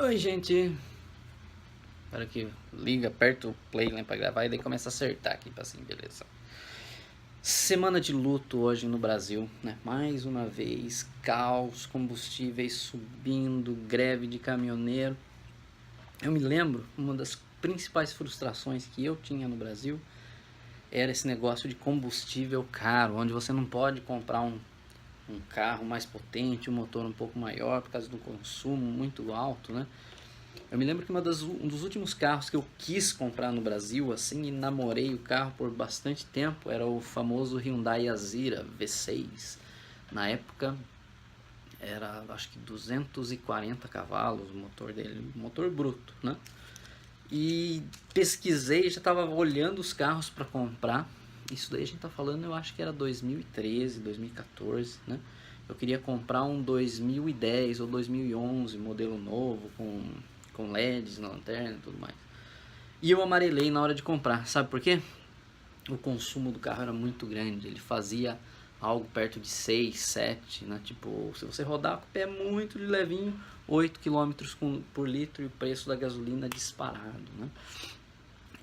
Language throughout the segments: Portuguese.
Oi, gente. Para que liga, aperta o play, né, pra gravar e daí começa a acertar aqui, assim, beleza. Semana de luto hoje no Brasil, né? Mais uma vez, caos, combustíveis subindo, greve de caminhoneiro. Eu me lembro, uma das principais frustrações que eu tinha no Brasil era esse negócio de combustível caro, onde você não pode comprar um carro mais potente, um motor um pouco maior por causa do consumo muito alto, né? Eu me lembro que um dos últimos carros que eu quis comprar no Brasil, assim, e namorei o carro por bastante tempo, era o famoso Hyundai Azira V6. Na época era, acho que 240 cavalos o motor dele, motor bruto, né? E pesquisei, já estava olhando os carros para comprar. Isso daí a gente tá falando, eu acho que era 2013, 2014, né? Eu queria comprar um 2010 ou 2011, modelo novo, com LEDs na lanterna e tudo mais. E eu amarelei na hora de comprar, sabe por quê? O consumo do carro era muito grande, ele fazia algo perto de 6, 7, né? Tipo, se você rodar com o pé muito de levinho, 8 km por litro e o preço da gasolina disparado, né?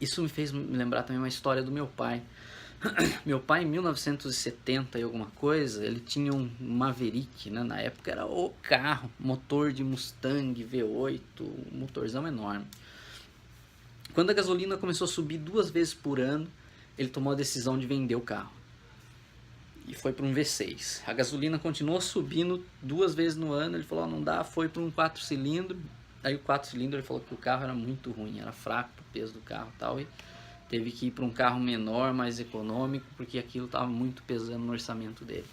Isso me fez me lembrar também uma história do meu pai. Meu pai, em 1970 e alguma coisa, ele tinha um Maverick, né? Na época era o carro, motor de Mustang V8, um motorzão enorme. Quando a gasolina começou a subir 2 vezes por ano, ele tomou a decisão de vender o carro. E foi para um V6. A gasolina continuou subindo 2 vezes no ano, ele falou, não dá, foi para um 4 cilindros. Aí o 4 cilindros ele falou que o carro era muito ruim, era fraco o peso do carro e tal, e teve que ir para um carro menor, mais econômico, porque aquilo estava muito pesando no orçamento dele.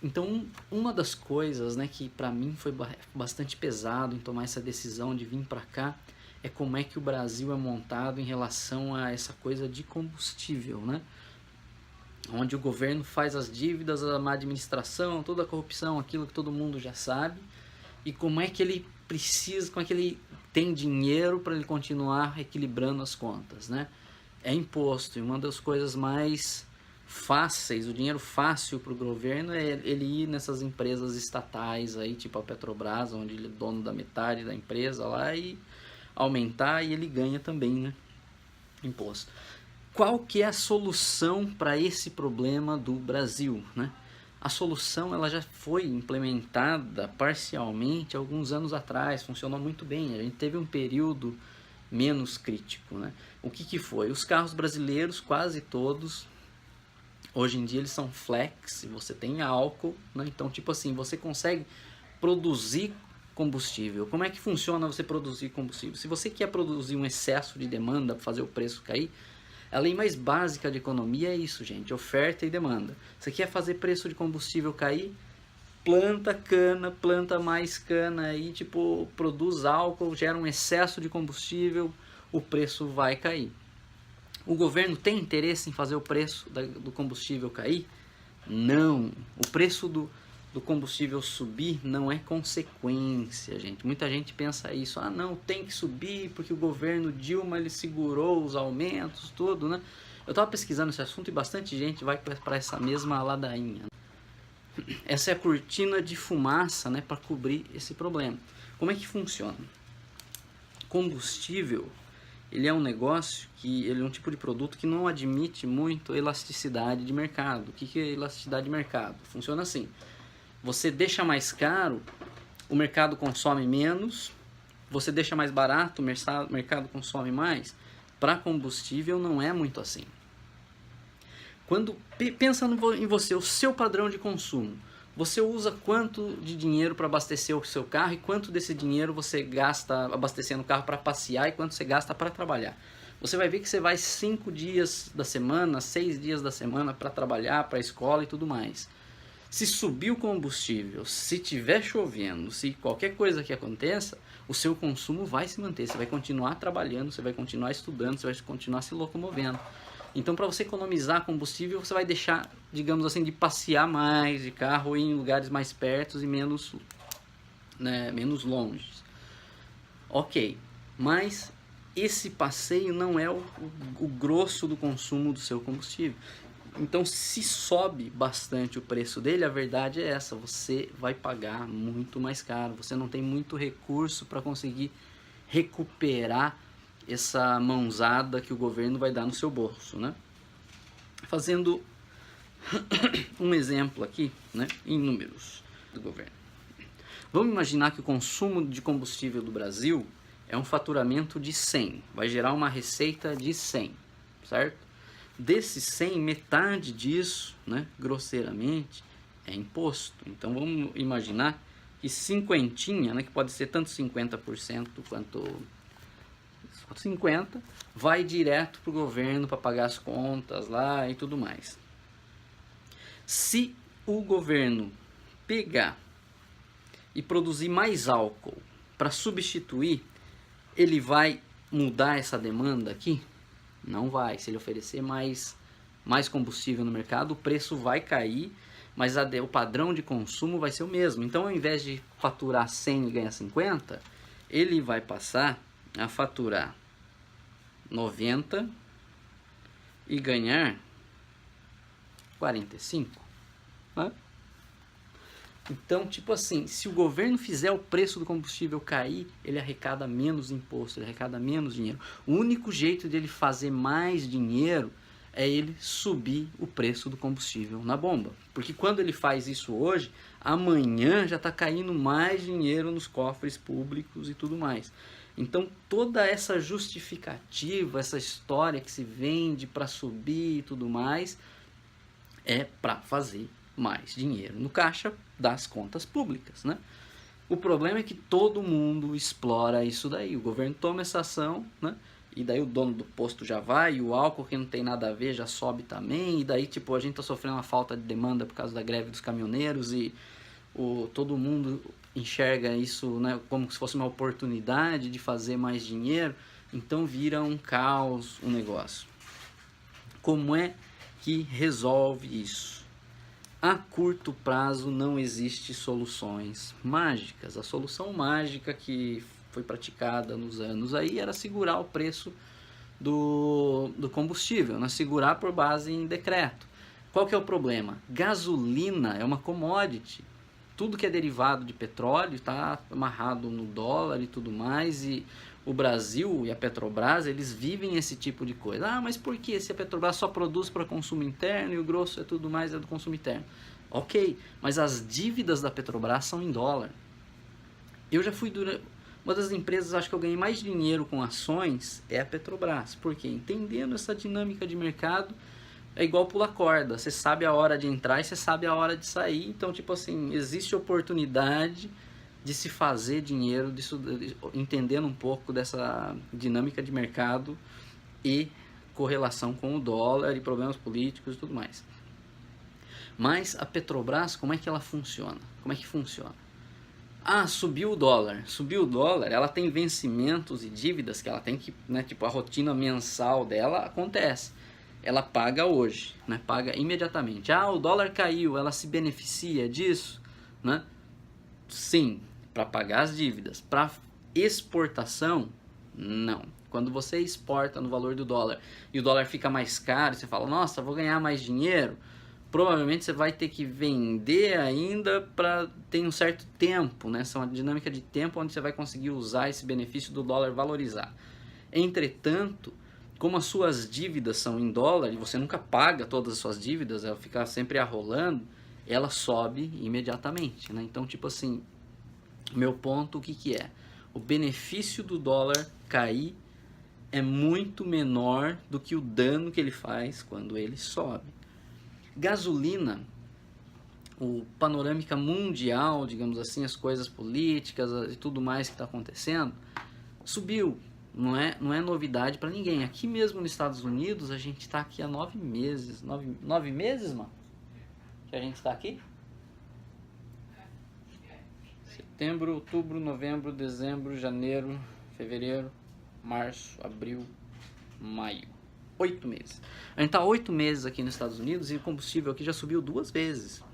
Então, uma das coisas, né, que para mim foi bastante pesado em tomar essa decisão de vir para cá é como é que o Brasil é montado em relação a essa coisa de combustível, né? Onde o governo faz as dívidas, a má administração, toda a corrupção, aquilo que todo mundo já sabe, e como é que ele precisa, como é que ele tem dinheiro para ele continuar equilibrando as contas, né? É imposto, e uma das coisas mais fáceis, o dinheiro fácil para o governo é ele ir nessas empresas estatais aí, tipo a Petrobras, onde ele é dono da metade da empresa lá, e aumentar, e ele ganha também, né, imposto. Qual que é a solução para esse problema do Brasil, né? A solução ela já foi implementada parcialmente alguns anos atrás, funcionou muito bem. A gente teve um período menos crítico, né? O que foi? Os carros brasileiros, quase todos, hoje em dia eles são flex, você tem álcool, né? Então, tipo assim, você consegue produzir combustível. Como é que funciona você produzir combustível? Se você quer produzir um excesso de demanda para fazer o preço cair, a lei mais básica de economia é isso, gente, oferta e demanda. Você quer fazer preço de combustível cair? Planta cana, planta mais cana aí, tipo, produz álcool, gera um excesso de combustível, o preço vai cair. O governo tem interesse em fazer o preço do combustível cair? Não. O preço do combustível subir não é consequência, gente. Muita gente pensa isso. Ah, não, tem que subir porque o governo Dilma ele segurou os aumentos, tudo, né? Eu estava pesquisando esse assunto e bastante gente vai para essa mesma ladainha. Essa é a cortina de fumaça, né, para cobrir esse problema. Como é que funciona? Combustível, ele é um negócio que ele é um tipo de produto que não admite muito elasticidade de mercado. O que é elasticidade de mercado? Funciona assim: você deixa mais caro, o mercado consome menos. Você deixa mais barato, o mercado consome mais. Para combustível não é muito assim. Quando pensa em você, o seu padrão de consumo, você usa quanto de dinheiro para abastecer o seu carro e quanto desse dinheiro você gasta abastecendo o carro para passear e quanto você gasta para trabalhar. Você vai ver que você vai 5 dias da semana, 6 dias da semana para trabalhar, para a escola e tudo mais. Se subir o combustível, se tiver chovendo, se qualquer coisa que aconteça, o seu consumo vai se manter. Você vai continuar trabalhando, você vai continuar estudando, você vai continuar se locomovendo. Então, para você economizar combustível, você vai deixar, digamos assim, de passear mais de carro em lugares mais perto e menos, né, menos longe. Ok, mas esse passeio não é o grosso do consumo do seu combustível. Então, se sobe bastante o preço dele, a verdade é essa, você vai pagar muito mais caro, você não tem muito recurso para conseguir recuperar essa mãozada que o governo vai dar no seu bolso, né? Fazendo um exemplo aqui, né, em números do governo. Vamos imaginar que o consumo de combustível do Brasil é um faturamento de 100, vai gerar uma receita de 100, certo? Desses 100, metade disso, né, grosseiramente, é imposto. Então vamos imaginar que cinquentinha, né, que pode ser tanto 50% quanto 50%, vai direto para o governo para pagar as contas lá e tudo mais. Se o governo pegar e produzir mais álcool para substituir, ele vai mudar essa demanda aqui? Não vai. Se ele oferecer mais combustível no mercado, o preço vai cair, mas o padrão de consumo vai ser o mesmo. Então, ao invés de faturar 100 e ganhar 50, ele vai passar a faturar 90 e ganhar 45. Né? Então, tipo assim, se o governo fizer o preço do combustível cair, ele arrecada menos imposto, ele arrecada menos dinheiro. O único jeito de ele fazer mais dinheiro é ele subir o preço do combustível na bomba. Porque quando ele faz isso hoje, amanhã já está caindo mais dinheiro nos cofres públicos e tudo mais. Então, toda essa justificativa, essa história que se vende para subir e tudo mais, é para fazer mais dinheiro no caixa das contas públicas, né? O problema é que todo mundo explora isso daí. O governo toma essa ação, né? E daí o dono do posto já vai, e o álcool que não tem nada a ver já sobe também, e daí tipo a gente tá sofrendo uma falta de demanda por causa da greve dos caminhoneiros e todo mundo enxerga isso, né, como se fosse uma oportunidade de fazer mais dinheiro, então vira um caos o negócio. Como é que resolve isso? A curto prazo não existe soluções mágicas. A solução mágica que foi praticada nos anos aí era segurar o preço do combustível, né? Segurar por base em decreto. Qual que é o problema? Gasolina é uma commodity. Tudo que é derivado de petróleo está amarrado no dólar e tudo mais, e o Brasil e a Petrobras, eles vivem esse tipo de coisa. Ah, mas por que se a Petrobras só produz para consumo interno e o grosso é tudo mais é do consumo interno? Ok, mas as dívidas da Petrobras são em dólar. Eu já fui uma das empresas, acho que eu ganhei mais dinheiro com ações é a Petrobras. Por quê? Entendendo essa dinâmica de mercado, é igual pular corda. Você sabe a hora de entrar e você sabe a hora de sair. Então, tipo assim, existe oportunidade de se fazer dinheiro, entendendo um pouco dessa dinâmica de mercado e correlação com o dólar e problemas políticos e tudo mais. Mas a Petrobras, como é que ela funciona? Como é que funciona? Ah, subiu o dólar, ela tem vencimentos e dívidas que ela tem que, né, tipo a rotina mensal dela acontece. Ela paga hoje, né, paga imediatamente. Ah, o dólar caiu, ela se beneficia disso, né? Sim, para pagar as dívidas. Para exportação, não. Quando você exporta no valor do dólar e o dólar fica mais caro, você fala, nossa, vou ganhar mais dinheiro, provavelmente você vai ter que vender ainda para ter um certo tempo, né? Essa é uma dinâmica de tempo onde você vai conseguir usar esse benefício do dólar valorizar. Entretanto, como as suas dívidas são em dólar e você nunca paga todas as suas dívidas, ela fica sempre arrolando, ela sobe imediatamente, né? Então, tipo assim, meu ponto, o que é? O benefício do dólar cair é muito menor do que o dano que ele faz quando ele sobe. Gasolina, o panorâmica mundial, digamos assim, as coisas políticas e tudo mais que está acontecendo, subiu. Não é novidade para ninguém. Aqui mesmo nos Estados Unidos, a gente está aqui há 9 meses. 9 meses, mano? Que a gente está aqui? Setembro, outubro, novembro, dezembro, janeiro, fevereiro, março, abril, maio. 8 meses. A gente está 8 meses aqui nos Estados Unidos e o combustível aqui já subiu 2 vezes.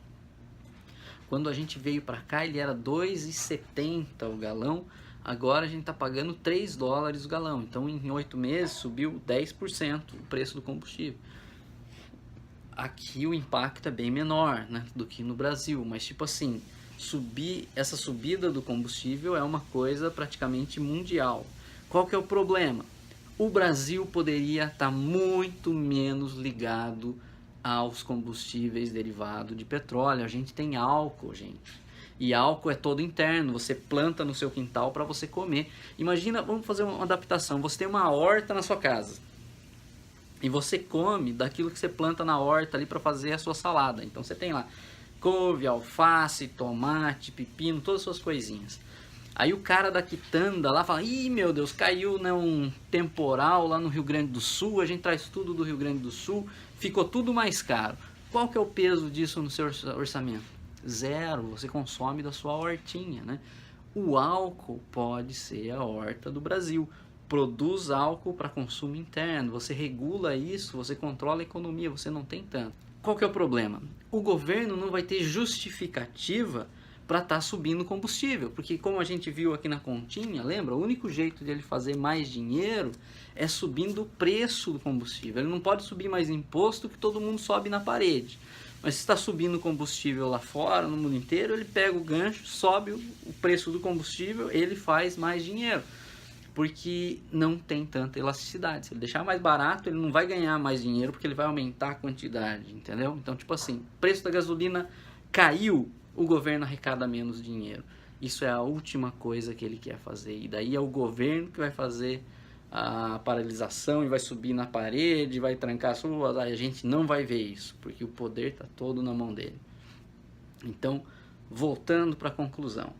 Quando a gente veio para cá, ele era 2,70 o galão. Agora a gente está pagando 3 dólares o galão. Então, em 8 meses, subiu 10% o preço do combustível. aqui o impacto é bem menor, né, do que no Brasil, mas tipo assim, essa subida do combustível é uma coisa praticamente mundial. Qual que é o problema? O Brasil poderia estar muito menos ligado aos combustíveis derivados de petróleo. A gente tem álcool, gente. E álcool é todo interno, você planta no seu quintal para você comer. Imagina, vamos fazer uma adaptação. Você tem uma horta na sua casa e você come daquilo que você planta na horta ali para fazer a sua salada. Então você tem lá couve, alface, tomate, pepino, todas as suas coisinhas. Aí o cara da quitanda lá fala: ih, meu Deus, caiu, né, um temporal lá no Rio Grande do Sul, a gente traz tudo do Rio Grande do Sul, ficou tudo mais caro. Qual que é o peso disso no seu orçamento? Zero, você consome da sua hortinha, né? O álcool pode ser a horta do Brasil. Produz álcool para consumo interno, você regula isso, você controla a economia, você não tem tanto. Qual que é o problema? O governo não vai ter justificativa para estar subindo o combustível, porque como a gente viu aqui na continha, lembra? O único jeito de ele fazer mais dinheiro é subindo o preço do combustível. Ele não pode subir mais imposto que todo mundo sobe na parede. Mas se está subindo o combustível lá fora, no mundo inteiro, ele pega o gancho, sobe o preço do combustível, ele faz mais dinheiro. Porque não tem tanta elasticidade. Se ele deixar mais barato, ele não vai ganhar mais dinheiro, porque ele vai aumentar a quantidade, entendeu? Então, tipo assim, o preço da gasolina caiu, o governo arrecada menos dinheiro. Isso é a última coisa que ele quer fazer. E daí é o governo que vai fazer a paralisação e vai subir na parede, vai trancar as ruas. A gente não vai ver isso, porque o poder está todo na mão dele. Então, voltando para a conclusão,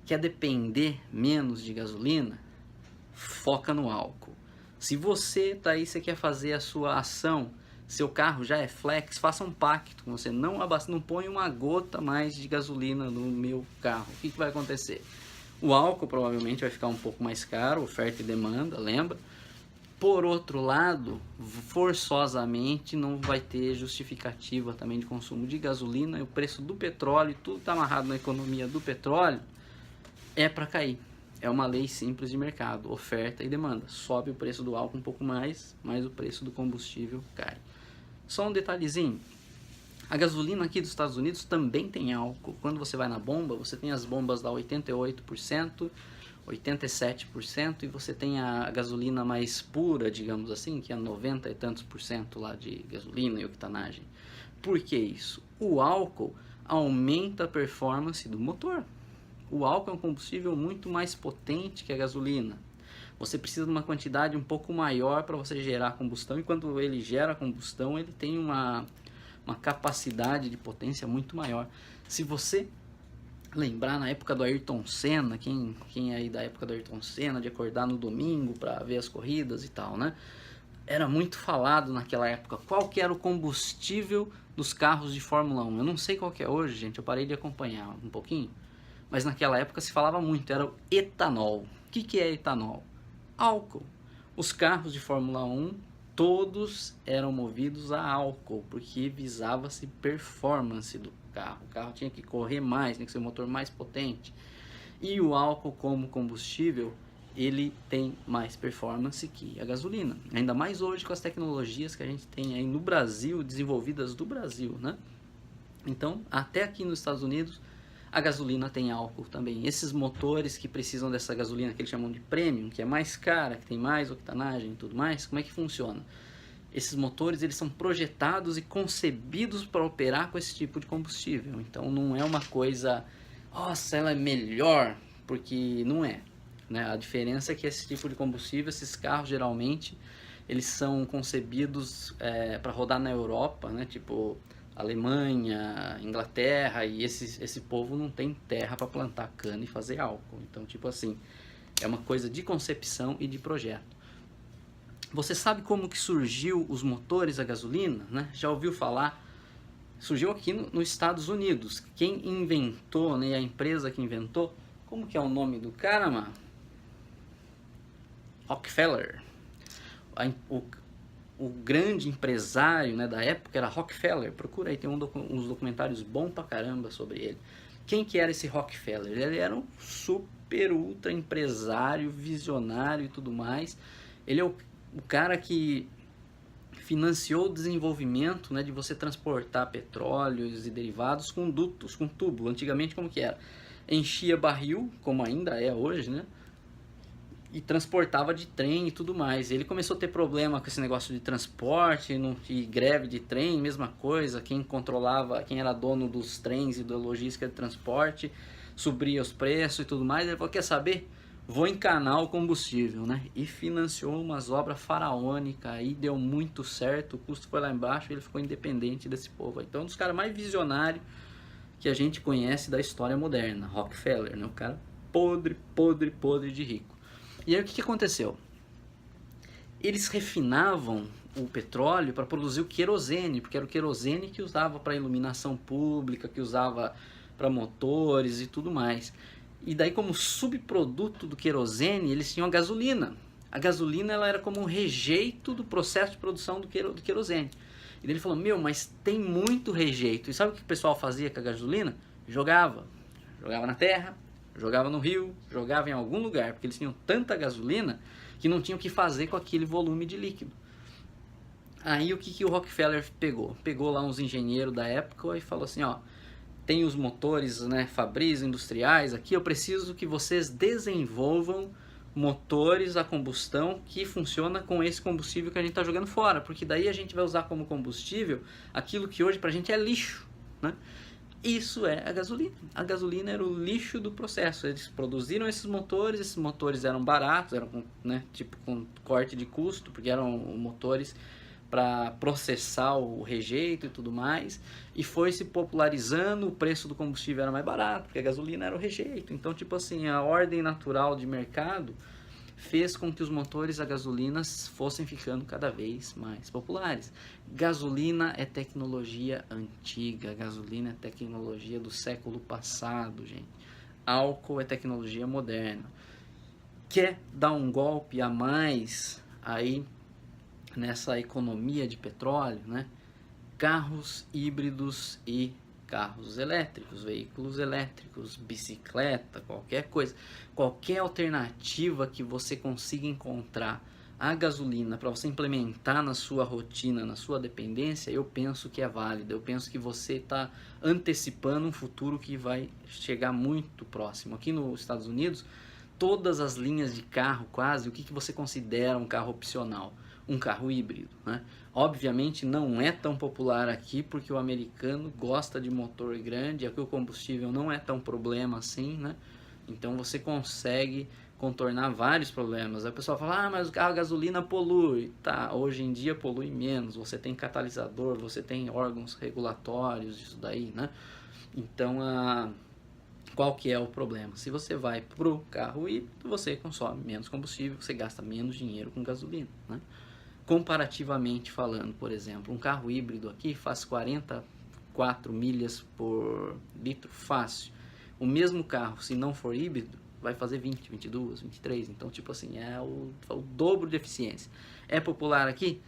quer depender menos de gasolina? Foca no álcool. Se você tá aí, você quer fazer a sua ação, seu carro já é flex, faça um pacto, você não põe uma gota mais de gasolina no meu carro. O que vai acontecer? O álcool provavelmente vai ficar um pouco mais caro, oferta e demanda, lembra? Por outro lado, forçosamente não vai ter justificativa também de consumo de gasolina, e o preço do petróleo, tudo está amarrado na economia do petróleo, é para cair. É uma lei simples de mercado, oferta e demanda. Sobe o preço do álcool um pouco mais, mas o preço do combustível cai. Só um detalhezinho, a gasolina aqui dos Estados Unidos também tem álcool. Quando você vai na bomba, você tem as bombas lá 88%, 87%, e você tem a gasolina mais pura, digamos assim, que é 90 e tantos por cento lá de gasolina e octanagem. Por que isso? O álcool aumenta a performance do motor. O álcool é um combustível muito mais potente que a gasolina. Você precisa de uma quantidade um pouco maior para você gerar combustão, e quando ele gera combustão, ele tem uma capacidade de potência muito maior. Se você lembrar na época do Ayrton Senna, quem é aí da época do Ayrton Senna, de acordar no domingo para ver as corridas e tal, né? Era muito falado naquela época qual que era o combustível dos carros de Fórmula 1. Eu não sei qual que é hoje, gente, eu parei de acompanhar um pouquinho. Mas naquela época se falava muito, era o etanol. O que é etanol? Álcool. Os carros de Fórmula 1, todos eram movidos a álcool, porque visava-se performance do carro. O carro tinha que correr mais, tinha que ser um motor mais potente. E o álcool como combustível, ele tem mais performance que a gasolina. Ainda mais hoje com as tecnologias que a gente tem aí no Brasil, desenvolvidas do Brasil, né? Então, até aqui nos Estados Unidos, a gasolina tem álcool também. Esses motores que precisam dessa gasolina que eles chamam de premium, que é mais cara, que tem mais octanagem e tudo mais, como é que funciona? Esses motores, eles são projetados e concebidos para operar com esse tipo de combustível. Então não é uma coisa, nossa, ela é melhor, porque não é, né? A diferença é que esse tipo de combustível, esses carros geralmente, eles são concebidos para rodar na Europa, né? Tipo Alemanha, Inglaterra, e esse povo não tem terra para plantar cana e fazer álcool. Então, tipo assim, é uma coisa de concepção e de projeto. Você sabe como que surgiu os motores a gasolina, né? Já ouviu falar? Surgiu aqui nos Estados Unidos. Quem inventou, né? A empresa que inventou, como que é o nome do cara, mano? Rockefeller. O grande empresário, né, da época era Rockefeller. Procura aí, tem uns documentários bons pra caramba sobre ele. Quem que era esse Rockefeller? Ele era um super ultra empresário, visionário e tudo mais. Ele é o cara que financiou o desenvolvimento, né, de você transportar petróleos e derivados com dutos, com tubo. Antigamente como que era? Enchia barril, como ainda é hoje, né, e transportava de trem e tudo mais. Ele começou a ter problema com esse negócio de transporte e greve de trem, mesma coisa. Quem controlava, quem era dono dos trens e da logística de transporte, subia os preços e tudo mais. Ele falou, quer saber? Vou encanar o combustível, né? E financiou umas obras faraônicas, aí deu muito certo, o custo foi lá embaixo e ele ficou independente desse povo. Então, um dos caras mais visionários que a gente conhece da história moderna, Rockefeller, né? O cara podre, podre, podre de rico. E aí o que aconteceu? Eles refinavam o petróleo para produzir o querosene, porque era o querosene que usava para iluminação pública, que usava para motores e tudo mais. E daí, como subproduto do querosene, eles tinham a gasolina. A gasolina ela era como um rejeito do processo de produção do querosene. E daí ele falou, meu, mas tem muito rejeito. E sabe o que o pessoal fazia com a gasolina? Jogava na terra, jogava no rio, jogava em algum lugar, porque eles tinham tanta gasolina que não tinham o que fazer com aquele volume de líquido. Aí o que o Rockefeller pegou? Pegou lá uns engenheiros da época e falou assim, ó, tem os motores, né, fabris industriais aqui, eu preciso que vocês desenvolvam motores a combustão que funciona com esse combustível que a gente está jogando fora, porque daí a gente vai usar como combustível aquilo que hoje pra gente é lixo, né? Isso é a gasolina. A gasolina era o lixo do processo. Eles produziram esses motores eram baratos, eram com, né, tipo com corte de custo, porque eram motores para processar o rejeito e tudo mais, e foi se popularizando, o preço do combustível era mais barato, porque a gasolina era o rejeito. Então, tipo assim, a ordem natural de mercado fez com que os motores a gasolina fossem ficando cada vez mais populares. Gasolina é tecnologia antiga, gasolina é tecnologia do século passado, gente. Álcool é tecnologia moderna. Quer dar um golpe a mais aí nessa economia de petróleo, né? Carros híbridos e carros elétricos, veículos elétricos, bicicleta, qualquer coisa, qualquer alternativa que você consiga encontrar a gasolina para você implementar na sua rotina, na sua dependência, eu penso que é válida. Eu penso que você está antecipando um futuro que vai chegar muito próximo. Aqui nos Estados Unidos, todas as linhas de carro, quase, o que você considera um carro opcional? Um carro híbrido, né? Obviamente não é tão popular aqui porque o americano gosta de motor grande, aqui o combustível não é tão problema assim, né? Então você consegue contornar vários problemas. Aí o pessoal fala, mas o carro a gasolina polui. Tá, hoje em dia polui menos, você tem catalisador, você tem órgãos regulatórios, isso daí, né? Então, qual que é o problema? Se você vai pro carro híbrido, você consome menos combustível, você gasta menos dinheiro com gasolina, né? Comparativamente falando, por exemplo, um carro híbrido aqui faz 44 milhas por litro fácil. O mesmo carro, se não for híbrido, vai fazer 20, 22, 23. Então, tipo assim, é o dobro de eficiência. É popular aqui?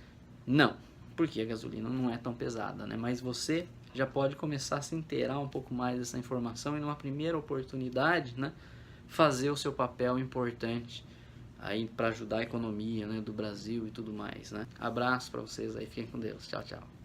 Não, porque a gasolina não é tão pesada, né? Mas você já pode começar a se inteirar um pouco mais dessa informação e numa primeira oportunidade, né, fazer o seu papel importante aí para ajudar a economia, né, do Brasil e tudo mais, né? Abraço para vocês aí, fiquem com Deus. Tchau, tchau.